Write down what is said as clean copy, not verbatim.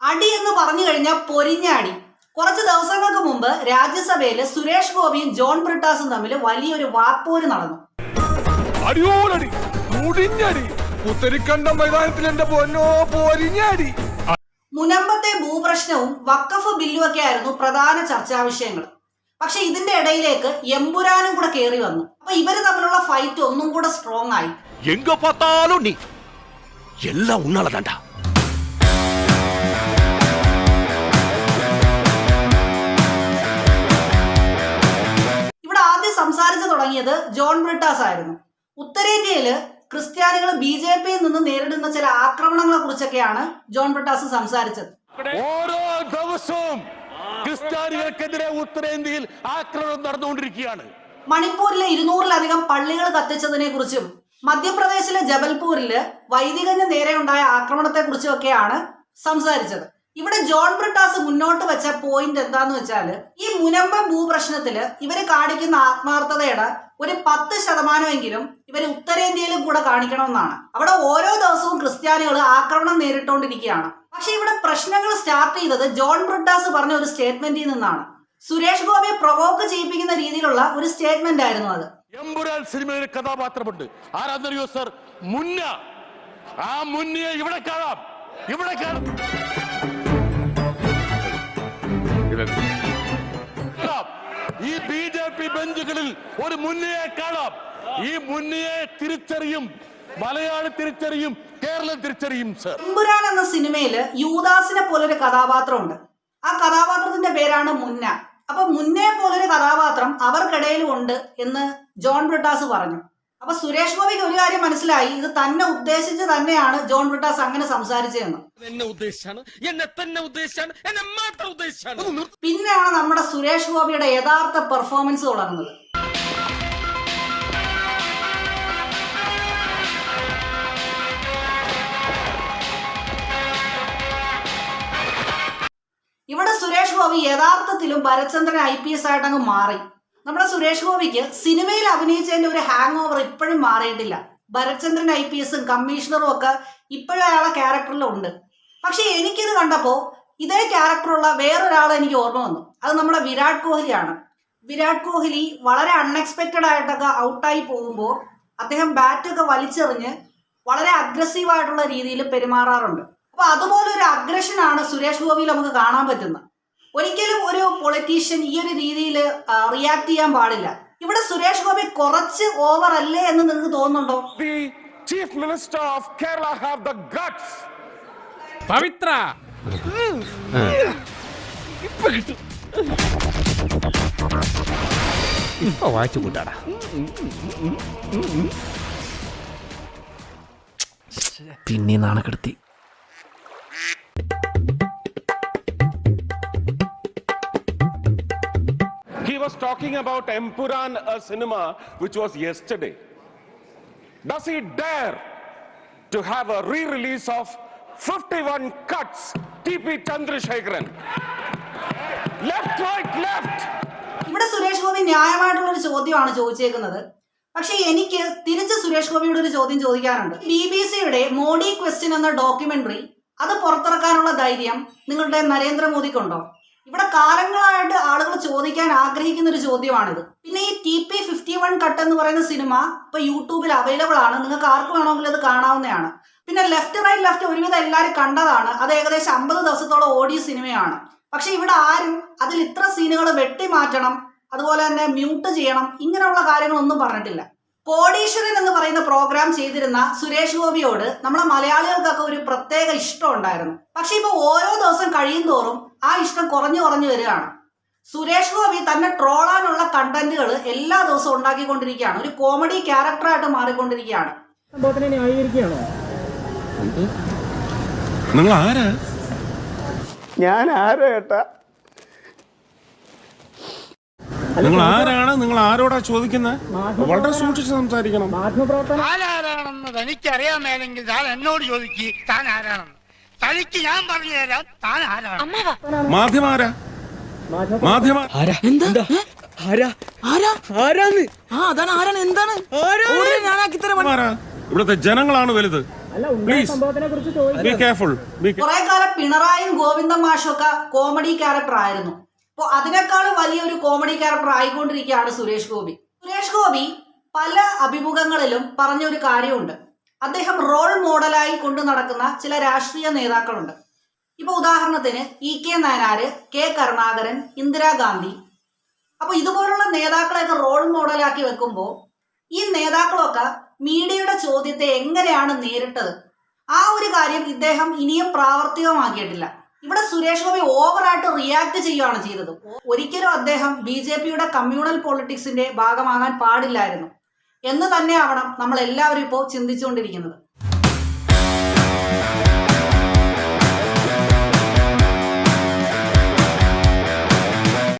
അടി എന്ന് പറഞ്ഞു കഴിഞ്ഞാൽ പൊരിഞ്ഞ അടി. കുറച്ച് ദിവസങ്ങൾക്ക് മുമ്പ് രാജ്യസഭയിൽ സുരേഷ് ഗോപിയും ജോൺ ബ്രിട്ടാസും തമ്മിൽ വലിയൊരു വാക്പോര് നടന്നു. മുനമ്പത്തെ ഭൂപ്രശ്നവും വഖഫ് ബില്ലും ഒക്കെ ആയിരുന്നു പ്രധാന ചർച്ചാ വിഷയങ്ങൾ. പക്ഷെ ഇതിന്റെ ഇടയിലേക്ക് എമ്പുരാനും കൂടെ കയറി വന്നു. അപ്പൊ ഇവര് തമ്മിലുള്ള ഫൈറ്റ് ഒന്നും കൂടെ സ്ട്രോങ് ആയി. ഇവിടെ ആദ്യം സംസാരിച്ചു തുടങ്ങിയത് ജോൺ ബ്രിട്ടാസ് ആയിരുന്നു. ഉത്തരേന്ത്യയില് ക്രിസ്ത്യാനികൾ BJPയിൽ നിന്ന് നേരിടുന്ന ചില ആക്രമണങ്ങളെ കുറിച്ചൊക്കെയാണ് ജോൺ ബ്രിട്ടാസ് സംസാരിച്ചത്. ഓരോ ദിവസവും ക്രിസ്ത്യാനികൾക്കെതിരെ ഉത്തരേന്ത്യയിൽ ആക്രമണം നടന്നുകൊണ്ടിരിക്കുകയാണ്. മണിപ്പൂരിലെ 200-ലധികം പള്ളികൾ കത്തിച്ചതിനെ കുറിച്ചും മധ്യപ്രദേശിലെ ജബൽപൂരില് വൈദികന് നേരെ ഉണ്ടായ ആക്രമണത്തെ കുറിച്ചും ഒക്കെയാണ് സംസാരിച്ചത്. ഇവിടെ ജോൺ ബ്രിട്ടാസ് മുന്നോട്ട് വെച്ച പോയിന്റ് എന്താന്ന് വെച്ചാൽ, ഈ മുനമ്പം ഭൂപ്രശ്നത്തില് ഇവര് കാണിക്കുന്ന ആത്മാർത്ഥതയുടെ ഒരു 10% ഇവര് ഉത്തരേന്ത്യയിലും കൂടെ കാണിക്കണമെന്നാണ്. അവിടെ ഓരോ ദിവസവും ക്രിസ്ത്യാനികൾ ആക്രമണം നേരിട്ടുകൊണ്ടിരിക്കുകയാണ്. പക്ഷെ ഇവിടെ പ്രശ്നങ്ങൾ സ്റ്റാർട്ട് ചെയ്തത് ജോൺ ബ്രിട്ടാസ് പറഞ്ഞ ഒരു സ്റ്റേറ്റ്മെന്റിൽ നിന്നാണ്. സുരേഷ് ഗോപിയെ പ്രൊവോക്ക് ചെയ്യിപ്പിക്കുന്ന രീതിയിലുള്ള ഒരു സ്റ്റേറ്റ്മെന്റ് ആയിരുന്നു അത്. എമ്പുരാൻ സിനിമയിലെ കഥാപാത്രമുണ്ട്, ആരാധനയോ സർ, മുന്ന. ആ മുന്നയെ ഇവിടെ കാണാം, ഇവിടെ കാണാം. ഈ BJP ബെഞ്ചുകളിൽ ഒരു മുന്നയെ കാണാം. ഈ മുന്നയെ തിരിച്ചറിയും, മലയാളി തിരിച്ചറിയും, കേരളം തിരിച്ചറിയും സർ. എമ്പുരാൻ എന്ന സിനിമയില് യൂദാസിനെ പോലൊരു കഥാപാത്രമുണ്ട്. ആ കഥാപാത്രത്തിന്റെ പേരാണ് മുന്ന. അപ്പൊ മുന്നയെ പോലൊരു കഥാപാത്രം അവർക്കിടയിലും ഉണ്ട് എന്ന് ജോൺ ബ്രിട്ടാസ് പറഞ്ഞു. അപ്പൊ സുരേഷ് ഗോപിക്ക് ഒരു കാര്യം മനസ്സിലായി, ഇത് തന്നെ ഉദ്ദേശിച്ച് തന്നെയാണ് ജോൺ ബ്രിട്ടാസ് അങ്ങനെ സംസാരിച്ചതെന്ന്. പിന്നെയാണ് നമ്മുടെ സുരേഷ് ഗോപിയുടെ യഥാർത്ഥ പെർഫോമൻസ് തുടങ്ങുന്നത്. ഇവിടെ സുരേഷ് ഗോപി യഥാർത്ഥത്തിലും ഭരചന്ദ്രൻ IPS ആയിട്ടങ്ങ് മാറി. നമ്മുടെ സുരേഷ് ഗോപിക്ക് സിനിമയിൽ അഭിനയിച്ചതിന്റെ ഒരു ഹാങ് ഓവർ ഇപ്പോഴും മാറിയിട്ടില്ല. ഭരചന്ദ്രൻ IPSും കമ്മീഷണറും ഒക്കെ ഇപ്പോഴും അയാളെ ക്യാരക്ടറിലുണ്ട്. പക്ഷെ എനിക്കിത് കണ്ടപ്പോൾ ഇതേ ക്യാരക്ടറുള്ള വേറൊരാളെ എനിക്ക് ഓർമ്മ വന്നു. അത് നമ്മുടെ വിരാട് കോഹ്ലിയാണ്. വിരാട് കോഹ്ലി വളരെ അൺഎക്സ്പെക്റ്റഡ് ആയിട്ടൊക്കെ ഔട്ടായി പോകുമ്പോൾ അദ്ദേഹം ബാറ്റൊക്കെ വലിച്ചെറിഞ്ഞ് വളരെ അഗ്രസീവായിട്ടുള്ള രീതിയിൽ പെരുമാറാറുണ്ട്. അപ്പൊ അതുപോലെ ഒരു അഗ്രഷനാണ് സുരേഷ് ഗോപിയിൽ നമുക്ക് കാണാൻ പറ്റുന്നത്. ഒരിക്കലും ഒരു പൊളിറ്റീഷ്യൻ ഈ ഒരു രീതിയിൽ റിയാക്ട് ചെയ്യാൻ പാടില്ല. ഇവിടെ സുരേഷ് ഗോപി കുറച്ച് ഓവർ അല്ലേ എന്ന് നിങ്ങൾക്ക് തോന്നുന്നുണ്ടോ? Chief minister of Kerala have the guts. Pavithra ഇപ്പൊ വായിച്ചു കൂട്ടാടാ. പിന്നെ നാണക്കെടുത്തി. He was talking about Empuran, a cinema which was yesterday. Does he dare to have a re-release of 51 cuts? TP Chandrasekharan. Left, right, left. ഇവിടെ സുരേഷ് ഗോപി ന്യായമായിട്ടുള്ള ഒരു ചോദ്യമാണ് ചോദിച്ചേക്കുന്നത്. പക്ഷെ എനിക്ക് തിരിച്ച് സുരേഷ് ഗോപിയുടെ ഒരു ചോദ്യം ചോദിക്കാനുണ്ട്. BBC-യുടെ മോഡി ക്വസ്റ്റ്യൻ എന്ന ഡോക്യുമെന്ററി അത് പുറത്തിറക്കാനുള്ള ധൈര്യം നിങ്ങളുടെ നരേന്ദ്രമോദിക്കുണ്ടോ? ഇവിടെ കാലങ്ങളായിട്ട് ആളുകൾ ചോദിക്കാൻ ആഗ്രഹിക്കുന്ന ഒരു ചോദ്യമാണിത്. പിന്നെ ഈ TP 51 കട്ട് എന്ന് പറയുന്ന സിനിമ ഇപ്പൊ യൂട്യൂബിൽ അവൈലബിൾ ആണ്. നിങ്ങൾക്ക് ആർക്ക് വേണമെങ്കിലും അത് കാണാവുന്നതാണ്. പിന്നെ ലെഫ്റ്റ് റൈറ്റ് ലെഫ്റ്റ് ഒരുവിധം എല്ലാവരും കണ്ടതാണ്. അത് ഏകദേശം 50 ദിവസത്തോളം ഓടിയ സിനിമയാണ്. പക്ഷെ ഇവിടെ ആരും അതിൽ ഇത്ര സീനുകൾ വെട്ടിമാറ്റണം, അതുപോലെ തന്നെ മ്യൂട്ട് ചെയ്യണം, ഇങ്ങനെയുള്ള കാര്യങ്ങളൊന്നും പറഞ്ഞിട്ടില്ല. കോടീശ്വരൻ എന്ന് പറയുന്ന പ്രോഗ്രാം ചെയ്തിരുന്ന സുരേഷ് ഗോപിയോട് നമ്മളെ മലയാളികൾക്കൊക്കെ ഒരു പ്രത്യേക ഇഷ്ടം ഉണ്ടായിരുന്നു. പക്ഷെ ഇപ്പൊ ഓരോ ദിവസം കഴിയും തോറും ആ ഇഷ്ടം കുറഞ്ഞു വരികയാണ്. സുരേഷ് ഗോപി തന്നെ ട്രോളാനുള്ള കണ്ടന്റുകൾ എല്ലാ ദിവസവും ഉണ്ടാക്കിക്കൊണ്ടിരിക്കുകയാണ്. ഒരു കോമഡി ക്യാരക്ടറായിട്ട് മാറിക്കൊണ്ടിരിക്കുകയാണ്. നിങ്ങൾ ആരാ? ഞാൻ ആരാ ഏട്ടാ? നിങ്ങൾ ആരാണ്? നിങ്ങൾ ആരോടാ ചോദിക്കുന്നത്? വളരെ സൂക്ഷിച്ച് സംസാരിക്കണം. ആരാണെന്ന് തനിക്കറിയാൻ മേലെങ്കിൽ താൻ എന്നോട് ചോദിക്ക്, താൻ ആരാണെന്ന്. തനിക്ക് ഞാൻ പറഞ്ഞു തരാം താൻ ആരാണ്. മാധ്യമാരാ? മാധ്യമ ഇവിടുത്തെ ജനങ്ങളാണ് വലുത്. Please be careful. കുറെ കാലം പിണറായിയും ഗോവിന്ദൻ മാഷും ഒക്കെ കോമഡി ക്യാരക്ടർ ആയിരുന്നു. അപ്പോൾ അതിനേക്കാളും വലിയൊരു കോമഡി ക്യാരക്ടർ ആയിക്കൊണ്ടിരിക്കുകയാണ് സുരേഷ് ഗോപി. സുരേഷ് ഗോപി പല അഭിമുഖങ്ങളിലും പറഞ്ഞൊരു കാര്യമുണ്ട്. അദ്ദേഹം റോൾ മോഡലായി കൊണ്ടു നടക്കുന്ന ചില രാഷ്ട്രീയ നേതാക്കളുണ്ട്. ഇപ്പൊ ഉദാഹരണത്തിന് EK നായനാര്, K കരുണാകരൻ, ഇന്ദിരാഗാന്ധി. അപ്പൊ ഇതുപോലുള്ള നേതാക്കളെയൊക്കെ റോൾ മോഡലാക്കി വെക്കുമ്പോൾ ഈ നേതാക്കളൊക്കെ മീഡിയയുടെ ചോദ്യത്തെ എങ്ങനെയാണ് നേരിട്ടത്, ആ ഒരു കാര്യം ഇദ്ദേഹം ഇനിയും പ്രാവർത്തികമാക്കിയിട്ടില്ല. ഇവിടെ സുരേഷ് ഗോപി ഓവറായിട്ട് റിയാക്ട് ചെയ്യുകയാണ് ചെയ്തത്. ഒരിക്കലും അദ്ദേഹം BJPയുടെ കമ്മ്യൂണൽ പൊളിറ്റിക്സിന്റെ ഭാഗമാകാൻ പാടില്ലായിരുന്നു എന്ന് തന്നെ ആവണം നമ്മൾ എല്ലാവരും ഇപ്പോൾ ചിന്തിച്ചുകൊണ്ടിരിക്കുന്നത്.